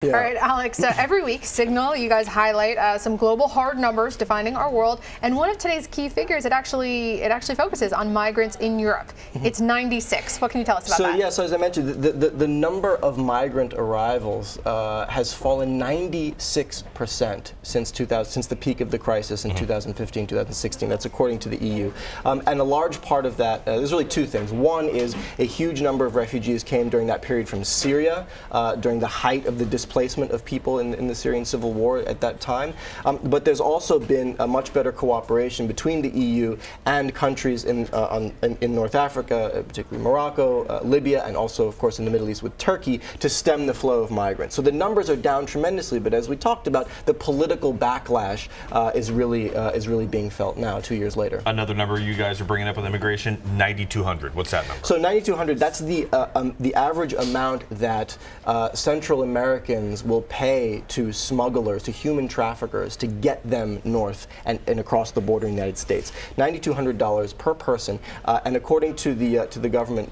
Yeah. All right, Alex, so every week, Signal, you guys highlight some global hard numbers defining our world, and one of today's key figures, it actually focuses on migrants in Europe. It's 96. What can you tell us about that? So as I mentioned, the number of migrant arrivals has fallen 96% since the peak of the crisis in 2015, 2016. That's according to the EU. And a large part of that, there's really two things. One is a huge number of refugees came during that period from Syria, during the height of the displacement of people in the Syrian civil war at that time. But there's also been a much better cooperation between the EU and countries in North Africa, particularly Morocco, Libya, and also, of course, in the Middle East with Turkey, to stem the flow of migrants. So the numbers are down tremendously, but as we talked about, the political backlash is really being felt now, 2 years later. Another number you guys are bringing up with immigration, 9,200. What's that number? So 9,200, that's the average amount that Central Americans will pay to smugglers, to human traffickers, to get them north and across the border in the United States. $9,200 per person, and according to the government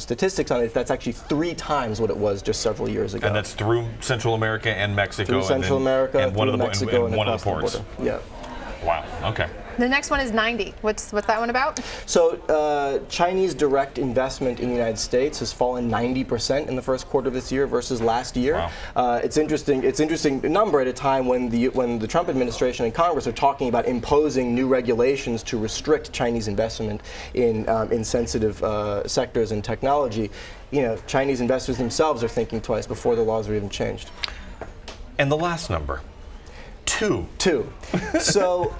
statistics on it, that's actually 3 times what it was just several years ago. And that's through Central America and Mexico. Through Central America, and one through of the Mexico, and one of the across ports. Yeah. Wow. Okay. The next one is 90. What's that one about? So Chinese direct investment in the United States has fallen 90% in the first quarter of this year versus last year. Wow. It's interesting number at a time when the Trump administration and Congress are talking about imposing new regulations to restrict Chinese investment in sensitive sectors and technology. You know, Chinese investors themselves are thinking twice before the laws are even changed. And the last number, 2. So.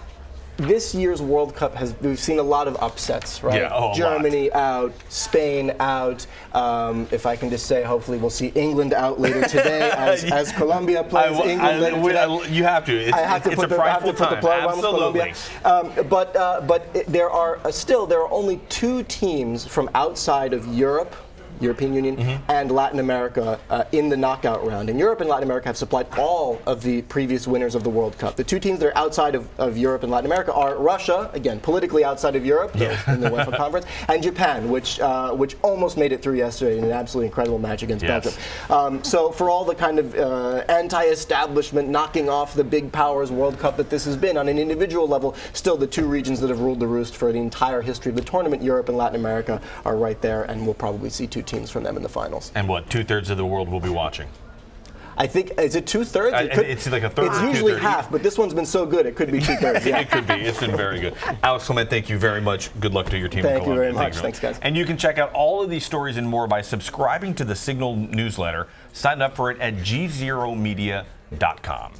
This year's World Cup we've seen a lot of upsets, right? Yeah, oh, Germany out, Spain out. If I can just say, hopefully we'll see England out later today as Colombia plays England later today. You have to. It's a prideful time. Absolutely. But there are only 2 teams from outside of European Union, and Latin America in the knockout round. And Europe and Latin America have supplied all of the previous winners of the World Cup. The 2 teams that are outside of Europe and Latin America are Russia, again, politically outside of Europe, in the UEFA conference, and Japan, which almost made it through yesterday in an absolutely incredible match against Belgium. So for all the kind of anti-establishment, knocking off the big powers World Cup that this has been, on an individual level, still the 2 regions that have ruled the roost for the entire history of the tournament, Europe and Latin America, are right there, and we'll probably see 2 teams from them in the finals. And what, 2/3 of the world will be watching? I think, is it 2/3? It's like a third. It's usually half, but this one's been so good, it could be 2/3. Yeah. It could be. It's been very good. Alex Kliment, thank you very much. Good luck to your team. Thank you very much. Thanks, guys. And you can check out all of these stories and more by subscribing to the Signal newsletter. Sign up for it at GZeroMedia.com.